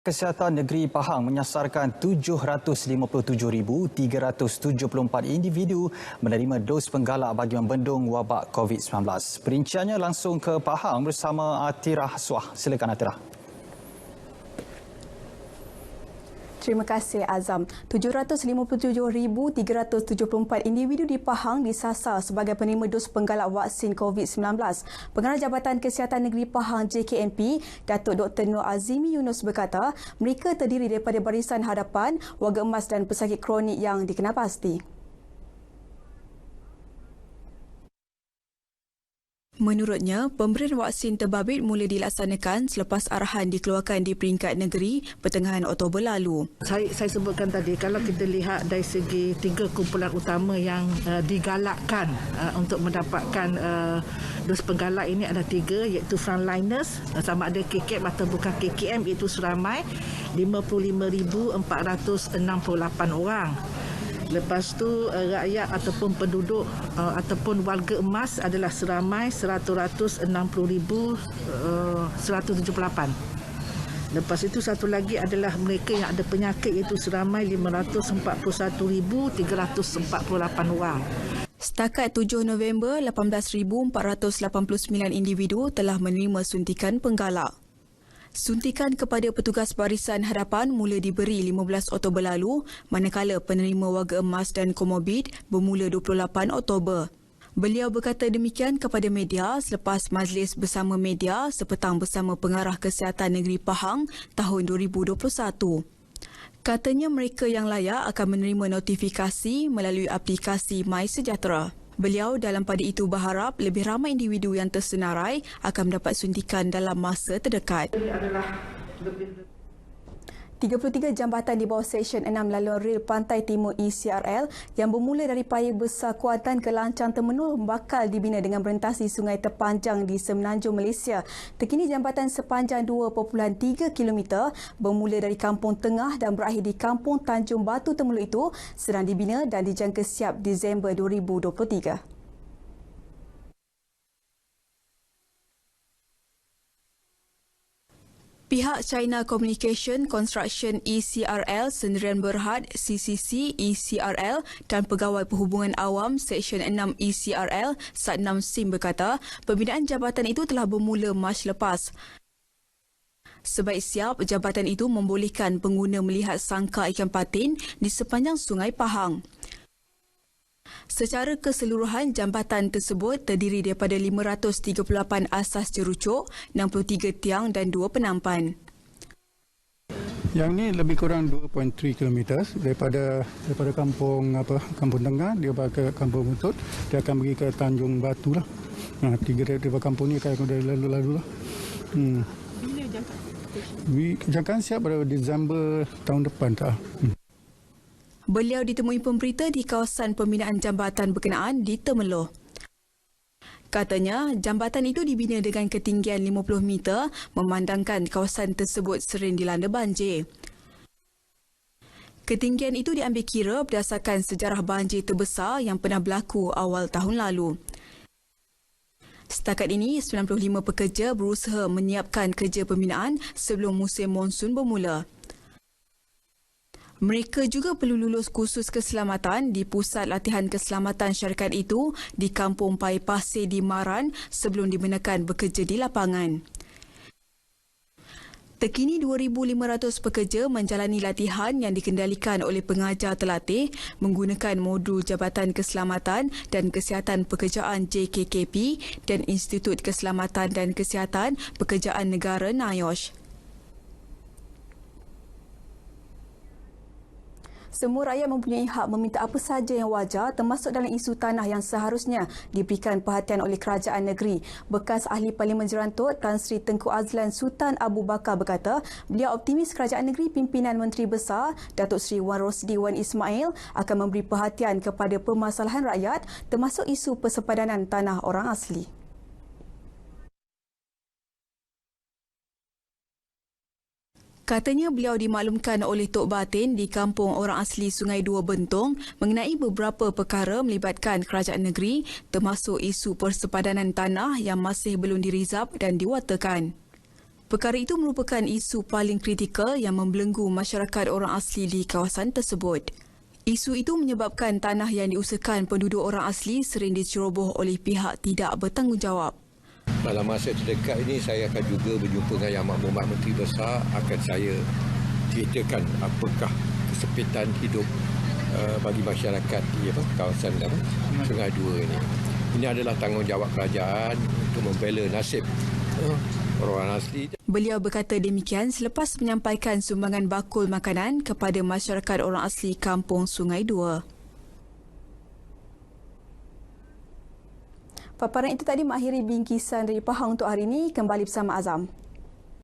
Kesihatan Negeri Pahang menyasarkan 757,374 individu menerima dos penggalak bagi membendung wabak COVID-19. Perinciannya langsung ke Pahang bersama Atirah Suah. Silakan Atirah. Terima kasih Azam. 757,374 individu di Pahang disasar sebagai penerima dos penggalak vaksin COVID-19. Pengarah Jabatan Kesihatan Negeri Pahang JKNP, Datuk Dr. Nur Azimi Yunus berkata, mereka terdiri daripada barisan hadapan, warga emas dan pesakit kronik yang dikenal pasti. Menurutnya, pemberian vaksin terbabit mula dilaksanakan selepas arahan dikeluarkan di peringkat negeri pertengahan Oktober lalu. Saya sebutkan tadi, kalau kita lihat dari segi tiga kumpulan utama yang digalakkan untuk mendapatkan dos penggalak ini ada tiga, iaitu frontliners, sama ada KKM atau bukan KKM, iaitu seramai 55,468 orang. Lepas tu rakyat ataupun penduduk ataupun warga emas adalah seramai 100,60,178. Lepas itu satu lagi adalah mereka yang ada penyakit, iaitu seramai 541,348 orang. Setakat 7 November, 18,489 individu telah menerima suntikan penggalak. Suntikan kepada petugas barisan hadapan mula diberi 15 Oktober lalu, manakala penerima warga emas dan komorbid bermula 28 Oktober. Beliau berkata demikian kepada media selepas majlis bersama media sepetang bersama Pengarah Kesihatan Negeri Pahang tahun 2021. Katanya mereka yang layak akan menerima notifikasi melalui aplikasi MySejahtera. Beliau dalam pada itu berharap lebih ramai individu yang tersenarai akan mendapat suntikan dalam masa terdekat. 33 jambatan di bawah Seksyen 6 laluan rel Pantai Timur ECRL yang bermula dari Paya Besar Kuantan ke Lancang Temenul bakal dibina dengan merentasi sungai terpanjang di Semenanjung Malaysia. Terkini jambatan sepanjang 2.3 km bermula dari Kampung Tengah dan berakhir di Kampung Tanjung Batu Temenul itu sedang dibina dan dijangka siap Disember 2023. Pihak China Communication Construction ECRL Sendirian Berhad CCC ECRL dan Pegawai Perhubungan Awam Seksyen 6 ECRL Satnam SIM berkata pembinaan jabatan itu telah bermula Mac lepas. Sebaik siap, jabatan itu membolehkan pengguna melihat sangkar ikan patin di sepanjang Sungai Pahang. Secara keseluruhan, jambatan tersebut terdiri daripada 538 asas jerucuk, 63 tiang dan 2 penampan. Yang ini lebih kurang 2.3 km daripada Kampung Tengah dia ke Kampung Butut, dia akan pergi ke Tanjung Batu lah. Tiga daripada kampung ni akan lalu lah. Bila jangkaan? Jangkaan siap pada Disember tahun depan tak? Beliau ditemui pemberita di kawasan pembinaan jambatan berkenaan di Temeloh. Katanya, jambatan itu dibina dengan ketinggian 50 meter memandangkan kawasan tersebut sering dilanda banjir. Ketinggian itu diambil kira berdasarkan sejarah banjir terbesar yang pernah berlaku awal tahun lalu. Setakat ini, 95 pekerja berusaha menyiapkan kerja pembinaan sebelum musim monsun bermula. Mereka juga perlu lulus kursus keselamatan di Pusat Latihan Keselamatan Syarikat itu di Kampung Pai Pasir di Maran sebelum dibenarkan bekerja di lapangan. Terkini 2,500 pekerja menjalani latihan yang dikendalikan oleh pengajar terlatih menggunakan modul Jabatan Keselamatan dan Kesihatan Pekerjaan JKKP dan Institut Keselamatan dan Kesihatan Pekerjaan Negara NIOSH. Semua rakyat mempunyai hak meminta apa sahaja yang wajar termasuk dalam isu tanah yang seharusnya diberikan perhatian oleh kerajaan negeri. Bekas Ahli Parlimen Jerantut Tan Sri Tengku Azlan Sultan Abu Bakar berkata beliau optimis kerajaan negeri pimpinan Menteri Besar Datuk Seri Wan Rosdi Wan Ismail akan memberi perhatian kepada permasalahan rakyat termasuk isu persepadanan tanah orang asli. Katanya beliau dimaklumkan oleh Tok Batin di kampung orang asli Sungai Dua Bentong mengenai beberapa perkara melibatkan kerajaan negeri termasuk isu persepadanan tanah yang masih belum dirizab dan diwatakan. Perkara itu merupakan isu paling kritikal yang membelenggu masyarakat orang asli di kawasan tersebut. Isu itu menyebabkan tanah yang diusahakan penduduk orang asli sering diceroboh oleh pihak tidak bertanggungjawab. Dalam masa terdekat ini saya akan juga berjumpa dengan Yang Makmumat Menteri Besar, akan saya ceritakan apakah kesempitan hidup bagi masyarakat di kawasan Sungai Dua ini. Ini adalah tanggungjawab kerajaan untuk membela nasib orang asli. Beliau berkata demikian selepas menyampaikan sumbangan bakul makanan kepada masyarakat orang asli Kampung Sungai Dua. Paparan itu tadi mengakhiri bingkisan dari Pahang untuk hari ini. Kembali bersama Azam.